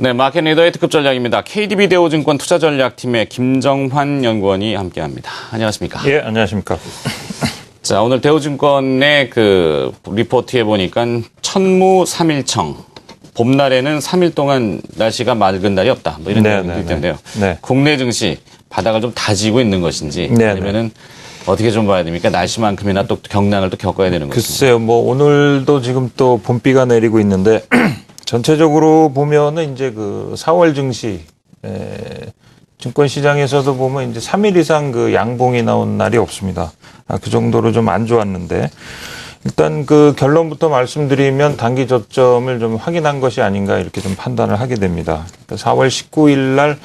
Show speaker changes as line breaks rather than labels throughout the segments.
네, 마켓 리더의 특급 전략입니다. KDB 대우증권 투자전략팀의 김정환 연구원이 함께합니다. 안녕하십니까?
예, 안녕하십니까?
자, 오늘 대우증권의 그 리포트에 보니까 천무 3일청. 봄날에는 3일 동안 날씨가 맑은 날이 없다. 뭐 이런 내용이 있던데요.
네.
국내 증시 바닥을 좀 다지고 있는 것인지 아니면은 어떻게 좀 봐야 됩니까? 날씨만큼이나 또 경랑을 또 겪어야 되는 것인지.
글쎄요, 뭐 오늘도 지금 또 봄비가 내리고 있는데 전체적으로 보면은 이제 그 4월 증시 증권 시장에서도 보면 이제 3일 이상 그 양봉이 나온 날이 없습니다. 그 정도로 좀 안 좋았는데 일단 그 결론부터 말씀드리면 단기 저점을 좀 확인한 것이 아닌가 이렇게 좀 판단을 하게 됩니다. 4월 19일 날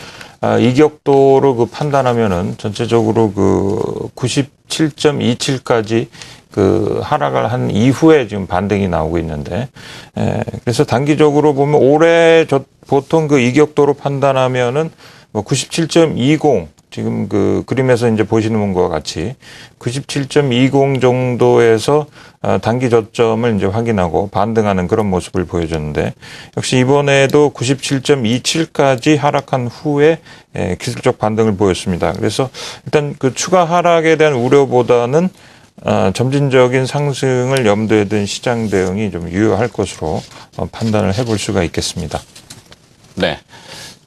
이격도로 그 판단하면은 전체적으로 그 97.27까지 그 하락을 한 이후에 지금 반등이 나오고 있는데, 그래서 단기적으로 보면 올해 보통 그 이격도로 판단하면은 뭐 97.20 지금 그 그림에서 이제 보시는 것과 같이 97.20 정도에서 단기 저점을 이제 확인하고 반등하는 그런 모습을 보여줬는데 역시 이번에도 97.27까지 하락한 후에 기술적 반등을 보였습니다. 그래서 일단 그 추가 하락에 대한 우려보다는 점진적인 상승을 염두에 둔 시장 대응이 좀 유효할 것으로 판단을 해볼 수가 있겠습니다.
네.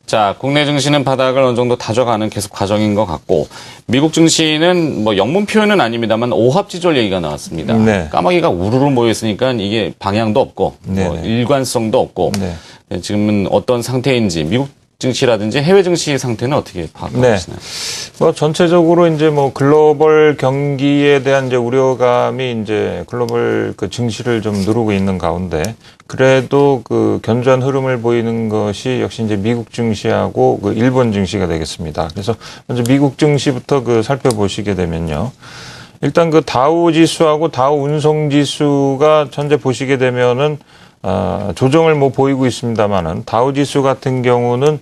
자, 국내 증시는 바닥을 어느 정도 다져가는 계속 과정인 것 같고, 미국 증시는 뭐 영문 표현은 아닙니다만 오합지졸 얘기가 나왔습니다.
네.
까마귀가 우르르 모여있으니까 이게 방향도 없고, 뭐 일관성도 없고, 지금은 어떤 상태인지, 미국 증시라든지 해외 증시 상태는 어떻게 파악하고 계시나요?
뭐 전체적으로 이제 뭐 글로벌 경기에 대한 이제 우려감이 이제 글로벌 그 증시를 좀 누르고 있는 가운데 그래도 그 견조한 흐름을 보이는 것이 역시 이제 미국 증시하고 그 일본 증시가 되겠습니다. 그래서 먼저 미국 증시부터 그 살펴보시게 되면요. 일단 그 다우 지수하고 다우 운송 지수가 현재 보시게 되면은 조정을 뭐 보이고 있습니다만은 다우 지수 같은 경우는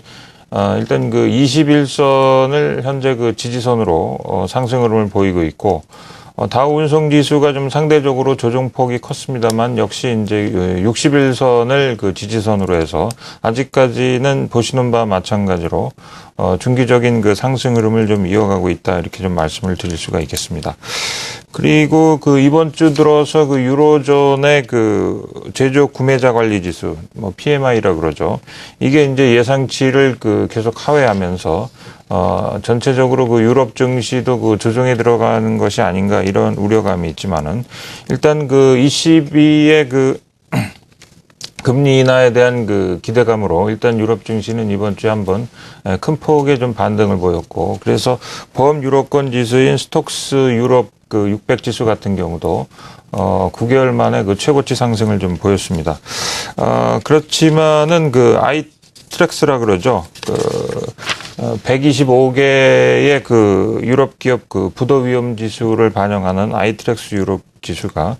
일단 그 21선을 현재 그 지지선으로 상승 흐름을 보이고 있고 다우 운송 지수가 좀 상대적으로 조정폭이 컸습니다만 역시 이제 61선을 그 지지선으로 해서 아직까지는 보시는 바와 마찬가지로 중기적인 그 상승 흐름을 좀 이어가고 있다 이렇게 좀 말씀을 드릴 수가 있겠습니다. 그리고 그 이번 주 들어서 그 유로존의 그 제조 구매자 관리 지수 뭐 PMI라 그러죠. 이게 이제 예상치를 그 계속 하회하면서 전체적으로 그 유럽 증시도 그 조정에 들어가는 것이 아닌가 이런 우려감이 있지만은 일단 그 ECB의 그 금리 인하에 대한 그 기대감으로 일단 유럽 증시는 이번 주에 한번 큰 폭의 좀 반등을 보였고 그래서 범유럽권 지수인 스톡스 유럽 그 600 지수 같은 경우도 9개월 만에 그 최고치 상승을 좀 보였습니다. 그렇지만은 그 아이트렉스라 그러죠. 그 125개의 그 유럽 기업 그 부도 위험 지수를 반영하는 아이트렉스 유럽 지수가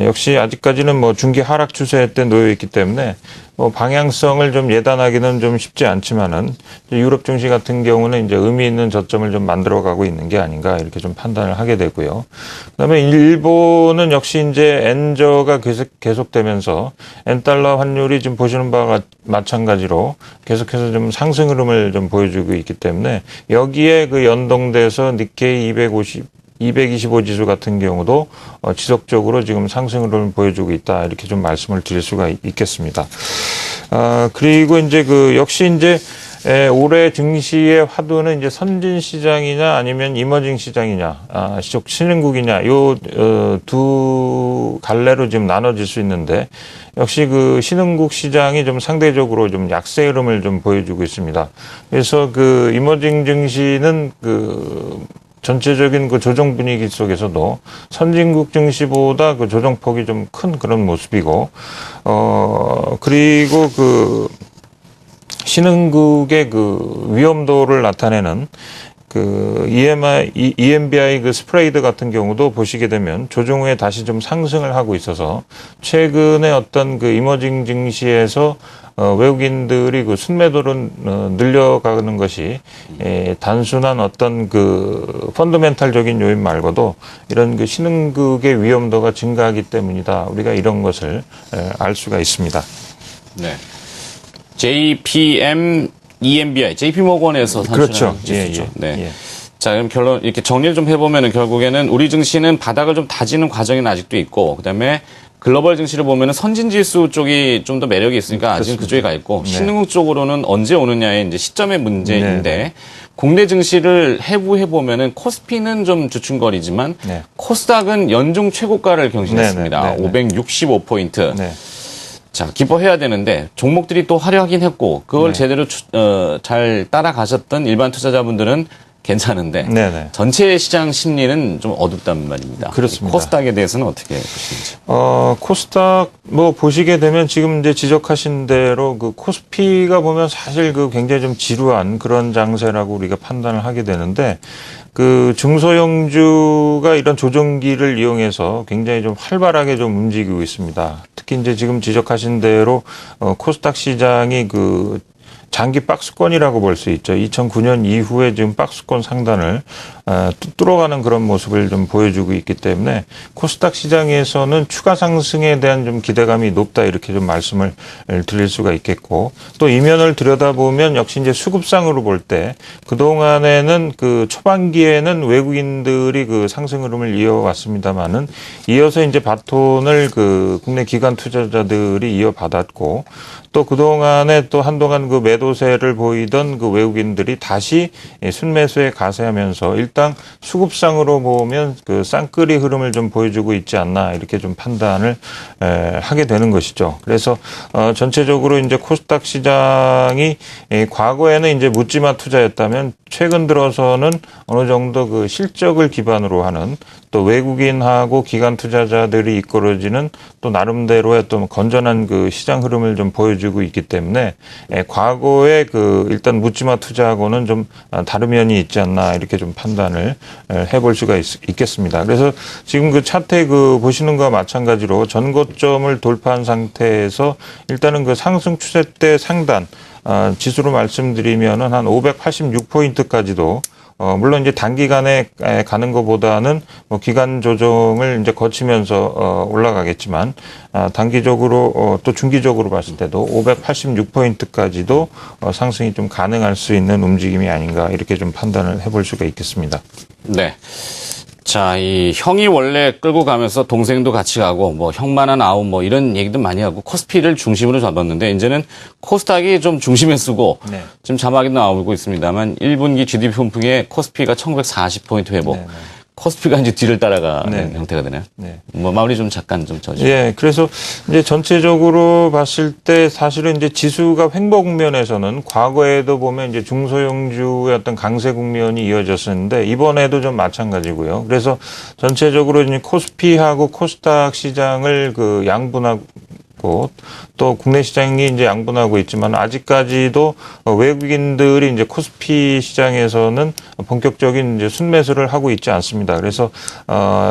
역시 아직까지는 뭐 중기 하락 추세에 놓여 있기 때문에 뭐 방향성을 좀 예단하기는 좀 쉽지 않지만은 유럽 증시 같은 경우는 이제 의미 있는 저점을 좀 만들어가고 있는 게 아닌가 이렇게 좀 판단을 하게 되고요. 그다음에 일본은 역시 이제 엔저가 계속되면서 엔달러 환율이 지금 보시는 바와 마찬가지로 계속해서 좀 상승 흐름을 좀 보여주고 있기 때문에 여기에 그 연동돼서 니케이 225 지수 같은 경우도 지속적으로 지금 상승 흐름을 보여주고 있다 이렇게 좀 말씀을 드릴 수가 있겠습니다. 그리고 이제 그 역시 이제 올해 증시의 화두는 이제 선진 시장이냐 아니면 이머징 시장이냐, 신흥국이냐 요 두 갈래로 지금 나눠질 수 있는데 역시 그 신흥국 시장이 좀 상대적으로 좀 약세 흐름을 좀 보여주고 있습니다. 그래서 그 이머징 증시는 그 전체적인 그 조정 분위기 속에서도 선진국 증시보다 그 조정폭이 좀 큰 그런 모습이고, 그리고 그 신흥국의 그 위험도를 나타내는 그 EMBI 그 스프레이드 같은 경우도 보시게 되면 조정 후에 다시 좀 상승을 하고 있어서 최근에 어떤 그 이머징 증시에서 외국인들이 그 순매도를 늘려가는 것이 단순한 어떤 그 펀더멘탈적인 요인 말고도 이런 그 신흥국의 위험도가 증가하기 때문이다. 우리가 이런 것을 알 수가 있습니다.
네. JPM EMBI, JP모건에서
그렇죠.
산출한 지수죠.
예.
네.
예.
자, 그럼 결론 이렇게 정리를 좀 해보면은 결국에는 우리 증시는 바닥을 좀 다지는 과정이 아직도 있고, 그다음에 글로벌 증시를 보면은 선진 지수 쪽이 좀 더 매력이 있으니까 아직은 그쪽에 가 있고,
네.
신흥국 쪽으로는 언제 오느냐의 이제 시점의 문제인데,
네.
국내 증시를 해부해 보면은 코스피는 좀 주춤거리지만
네.
코스닥은 연중 최고가를 경신했습니다.
네, 네, 네.
565포인트.
네.
자, 기뻐해야 되는데 종목들이 또 화려하긴 했고 그걸
네.
제대로 잘 따라가셨던 일반 투자자분들은 괜찮은데
네네.
전체 시장 심리는 좀 어둡단 말입니다.
그렇습니다.
코스닥에 대해서는 어떻게 보시는지?
코스닥 뭐 보시게 되면 지금 이제 지적하신 대로 그 코스피가 보면 사실 그 굉장히 좀 지루한 그런 장세라고 우리가 판단을 하게 되는데, 그 중소형주가 이런 조정기를 이용해서 굉장히 좀 활발하게 좀 움직이고 있습니다. 특히 이제 지금 지적하신 대로 코스닥 시장이 그 장기 박스권이라고 볼 수 있죠. 2009년 이후에 지금 박스권 상단을 뚫어가는 그런 모습을 좀 보여주고 있기 때문에 코스닥 시장에서는 추가 상승에 대한 좀 기대감이 높다, 이렇게 좀 말씀을 드릴 수가 있겠고, 또 이면을 들여다보면 역시 이제 수급상으로 볼 때 그동안에는 그 초반기에는 외국인들이 그 상승 흐름을 이어왔습니다만은 이어서 이제 바톤을 그 국내 기관 투자자들이 이어받았고, 또 그동안에 또 한동안 그 매도세를 보이던 그 외국인들이 다시 순매수에 가세하면서 일단 수급상으로 보면 그 쌍끌이 흐름을 좀 보여주고 있지 않나, 이렇게 좀 판단을 하게 되는 것이죠. 그래서 전체적으로 이제 코스닥 시장이 과거에는 이제 묻지마 투자였다면 최근 들어서는 어느 정도 그 실적을 기반으로 하는, 또 외국인하고 기관 투자자들이 이끌어지는 또 나름대로의 또 건전한 그 시장 흐름을 좀 보여주고 있기 때문에 과거에 그 일단 묻지마 투자하고는 좀 다른 면이 있지 않나, 이렇게 좀 판단을 해볼 수가 있겠습니다. 그래서 지금 그 차트 그 보시는 것과 마찬가지로 전고점을 돌파한 상태에서 일단은 그 상승 추세 때 상단 지수로 말씀드리면은 한 586포인트까지도 물론 이제 단기간에 가는 것보다는 뭐 기간 조정을 이제 거치면서 올라가겠지만, 단기적으로 또 중기적으로 봤을 때도 586포인트까지도 상승이 좀 가능할 수 있는 움직임이 아닌가, 이렇게 좀 판단을 해볼 수가 있겠습니다.
네. 자, 이 형이 원래 끌고 가면서 동생도 같이 가고 뭐 형만한 아웃 뭐 이런 얘기도 많이 하고 코스피를 중심으로 잡았는데, 이제는 코스닥이 좀 중심에 쓰고
네.
지금 자막이 나오고 있습니다만 1분기 GDP 분풍에 코스피가 1940포인트 회복.
네, 네.
코스피가 이제 뒤를 따라가는
네.
형태가 되네요.
네.
뭐 마무리 좀 잠깐 좀 쳐주세요.
예, 그래서 이제 전체적으로 봤을 때 사실은 이제 지수가 횡보 국면에서는 과거에도 보면 이제 중소형주의 어떤 강세 국면이 이어졌었는데 이번에도 좀 마찬가지고요. 그래서 전체적으로 이제 코스피하고 코스닥 시장을 그 양분하고, 또 국내 시장이 이제 양분하고 있지만 아직까지도 외국인들이 이제 코스피 시장에서는 본격적인 이제 순매수를 하고 있지 않습니다. 그래서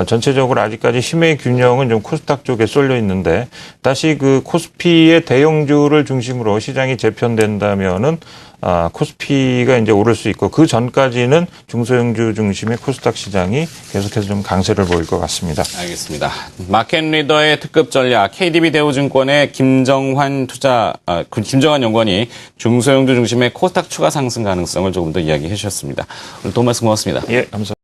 전체적으로 아직까지 힘의 균형은 좀 코스닥 쪽에 쏠려 있는데, 다시 그 코스피의 대형주를 중심으로 시장이 재편된다면은 코스피가 이제 오를 수 있고, 그 전까지는 중소형주 중심의 코스닥 시장이 계속해서 좀 강세를 보일 것 같습니다.
알겠습니다. 마켓리더의 특급 전략 KDB 대우증권의 김정환 연구원이 중소형주 중심의 코스닥 추가 상승 가능성을 조금 더 이야기해 주셨습니다. 오늘 도움 말씀 고맙습니다.
예, 감사합니다.